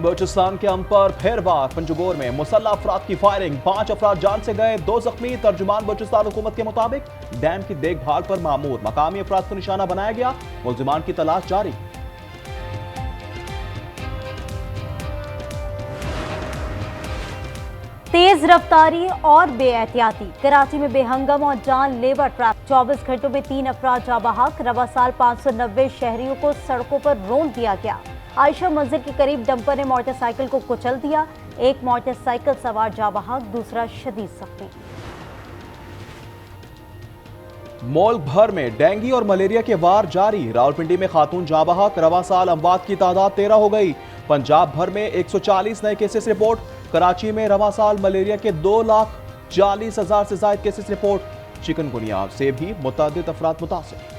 बलूचिस्तान के अंपर फिर बार पंजगोर में मुसल्लह अफराद की फायरिंग, 5 अफराद जान से गए, 2 जख्मी। तर्जुमान बलूचिस्तान हुकूमत के मुताबिक डैम की देखभाल पर मामूर मकामी अफराद को निशाना बनाया गया, मुल्जिमान की तलाश जारी। तेज रफ्तारी और बेएहतियाती, कराची में बेहंगम और जानलेवा ट्रैफिक, 24 घंटों में 3 अफराद जा बहक, रवा साल 590 शहरियों को सड़कों पर रोक दिया गया। आयशा मंजिल के करीब डंपर ने मोटरसाइकिल को कुचल दिया, एक मोटरसाइकिल सवार जा बहक, दूसरा शदीद जख्मी। मुल्क भर में डेंगू और मलेरिया के वार जारी, रावलपिंडी में खातून जा बहक, रवा साल अमवात की तादाद 13 हो गई। पंजाब भर में 140 नए केसेस रिपोर्ट, कराची में रवा साल मलेरिया के 2,40,000 से ज्यादा केसेस रिपोर्ट। चिकनगुनिया से भी मुतअद्दिद अफराद मुतासिर।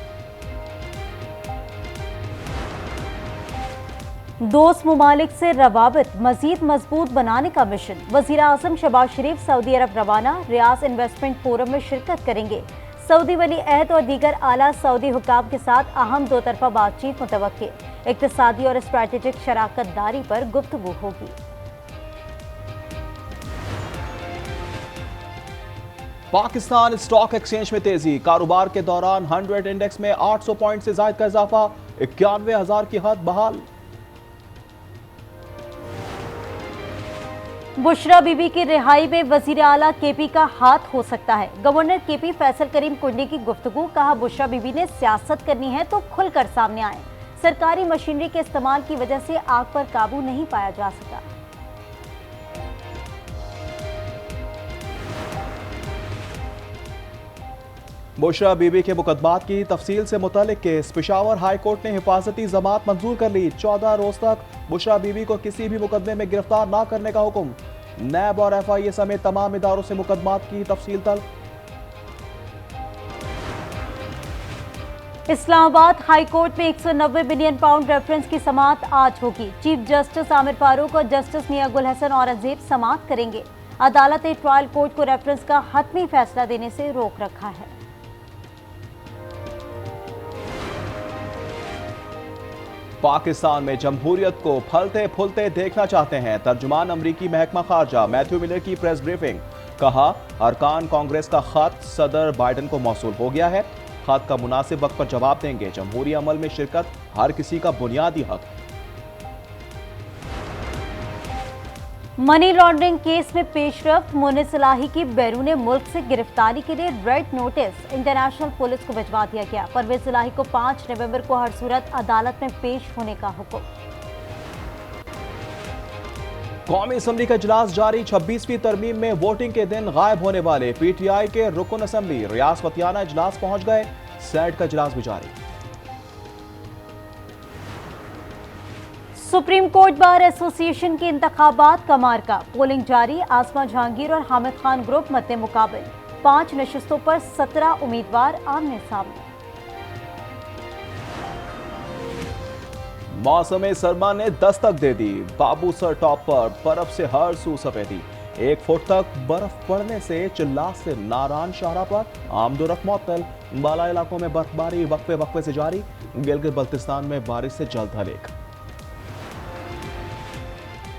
दोस्त मुमालिक से रवाबित मजीद मजबूत बनाने का मिशन, वजीर आजम शहबाज शरीफ सऊदी अरब रवाना, रियाज इन्वेस्टमेंट फोरम में शिरकत करेंगे। सऊदी वली अहद और दीगर आला सऊदी हुकाम के साथ अहम दो तरफा बातचीत मुतवक्के, इक्तिसादी और स्ट्रैटेजिक शराकत दारी पर गुफ्तगू होगी। पाकिस्तान स्टॉक एक्सचेंज में तेजी, कारोबार के दौरान 100 इंडेक्स में 800 पॉइंट से ज्यादा का इजाफा, 91,000 की हद बहाल। बुशरा बीबी की रिहाई में वजीर आला केपी का हाथ हो सकता है, गवर्नर केपी फैसल करीम कुंडी की गुफ्तगू, कहा बुशरा बीबी ने सियासत करनी है तो खुलकर सामने आए, सरकारी मशीनरी के इस्तेमाल की वजह से आग पर काबू नहीं पाया जा सका। बुशरा बीबी के मुकदमात की तफसील से मुतालिक केस, पेशावर हाई कोर्ट ने हिफाजती जमात मंजूर कर ली, 14 रोज तक बुशरा बीबी को किसी भी मुकदमे में गिरफ्तार न करने का हुक्म। नैब और FIA समेत तमाम इदारों से मुकदमात की तफसील तलब। इस्लामाबाद हाई कोर्ट में 190 बिलियन पाउंड रेफरेंस की समाअत आज होगी। चीफ जस्टिस आमिर फारूक और जस्टिस मियां गुल हसन औरंगजेब समाअत करेंगे। अदालत ने ट्रायल कोर्ट को रेफरेंस का हतमी फैसला देने से रोक रखा है। पाकिस्तान में जमहूरियत को फलते फूलते देखना चाहते हैं, तर्जुमान अमरीकी महकमा खारजा मैथ्यू मिलर की प्रेस ब्रीफिंग, कहा अरकान कांग्रेस का खत सदर बाइडन को मौसूल हो गया है, खत का मुनासिब वक्त पर जवाब देंगे, जमहूरी अमल में शिरकत हर किसी का बुनियादी हक है। मनी लॉन्ड्रिंग केस में पेशरफ्त, मोनिस इलाही की बैरून मुल्क से गिरफ्तारी के लिए रेड नोटिस इंटरनेशनल पुलिस को भिजवा दिया गया। परवेज इलाही को 5 नवंबर को हर सूरत अदालत में पेश होने का हुक्म। कौमी असम्बली का इजलास जारी, 26वीं तरमीम में वोटिंग के दिन गायब होने वाले PTI के रुकन असम्बली रियासतयाना इजलास पहुंच गए, सेनेट का इजलास भी जारी। सुप्रीम कोर्ट बार एसोसिएशन के इंतखाबात का मार्का, पोलिंग जारी, आसमा जहांगीर और हामिद खान ग्रुप मद्दे मुकाबिल, 5 नशिस्तों पर 17 उम्मीदवार आमने सामने। मौसम सरमा ने दस्तक दे दी, बाबू सर टॉप पर बर्फ से हर सू सफेदी, 1 फुट तक बर्फ पड़ने से चिल्लास से नारान शाहरा पर आमदोरफ्त मअतल, बाला इलाकों में बर्फबारी वक्फे वक्फे से जारी, गिलगित बल्तिस्तान में बारिश से जल्द हलेक।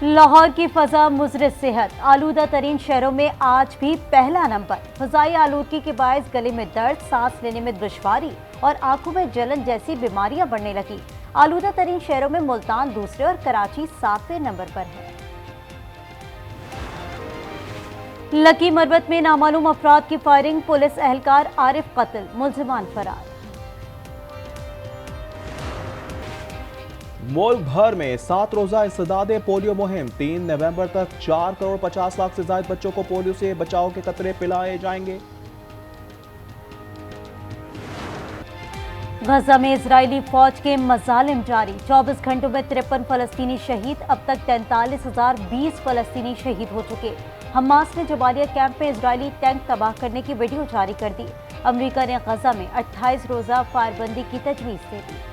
लाहौर की फजा मुजरिद सेहत, आलूदा तरीन शहरों में आज भी पहला नंबर, फजाई आलूदगी के बायस गले में दर्द, सांस लेने में दुश्वारी और आंखों में जलन जैसी बीमारियां बढ़ने लगी। आलूदा तरीन शहरों में मुल्तान दूसरे और कराची 7वें नंबर पर है। लकी मरबत में नामालूम अफराद की फायरिंग, पुलिस एहलकार आरिफ कत्ल, मुल्जिमान फरार। मुल्क भर में 7 रोजा इंसदादे पोलियो मुहिम, 3 नवंबर तक 4 करोड़ 50 लाख से ज्यादा बच्चों को पोलियो से बचाव के कतरे पिलाए जाएंगे। गजा में इजरायली फौज के मजालिम जारी, 24 घंटों में 53 फलस्तीनी शहीद, अब तक 43,020 फलस्तीनी शहीद हो चुके। हमास ने जबालिया कैंप में इजरायली टैंक तबाह करने की वीडियो जारी कर दी। अमेरिका ने गजा में 28 रोजा फायरबंदी की तजवीज दे दी।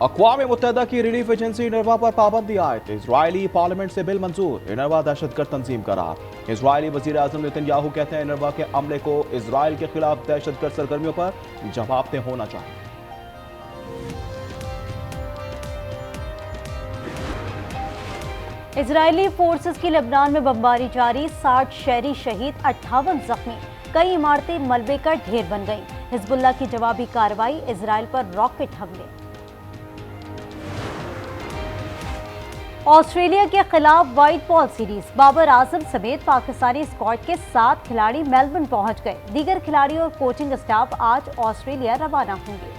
अक़वाम मुत्तहिदा की रिलीफ एजेंसी इनरवा पर पाबंदी आयत, इजरायली पार्लियामेंट से बिल मंजूर, इनरवा दहशतगर्द तंजीम करार। इजरायली वजीर आजम नेतन्याहू कहते हैं इनरवा के अमले को इजरायल के खिलाफ दहशतगर्द सरगर्मियों पर जवाबदेह होना चाहिए। इजरायली फोर्सेस की लेबनान में बमबारी जारी, 60 शहरी शहीद, 58 जख्मी, कई इमारतें मलबे का ढेर बन गईं। हिजबुल्लाह की जवाबी कार्रवाई, इजराइल पर रॉकेट हमले। ऑस्ट्रेलिया के खिलाफ white ball series, Babar Azam समेत पाकिस्तानी स्क्वाड के 7 खिलाड़ी मेलबर्न पहुंच गए। दीगर खिलाड़ी और कोचिंग स्टाफ आज ऑस्ट्रेलिया रवाना होंगे।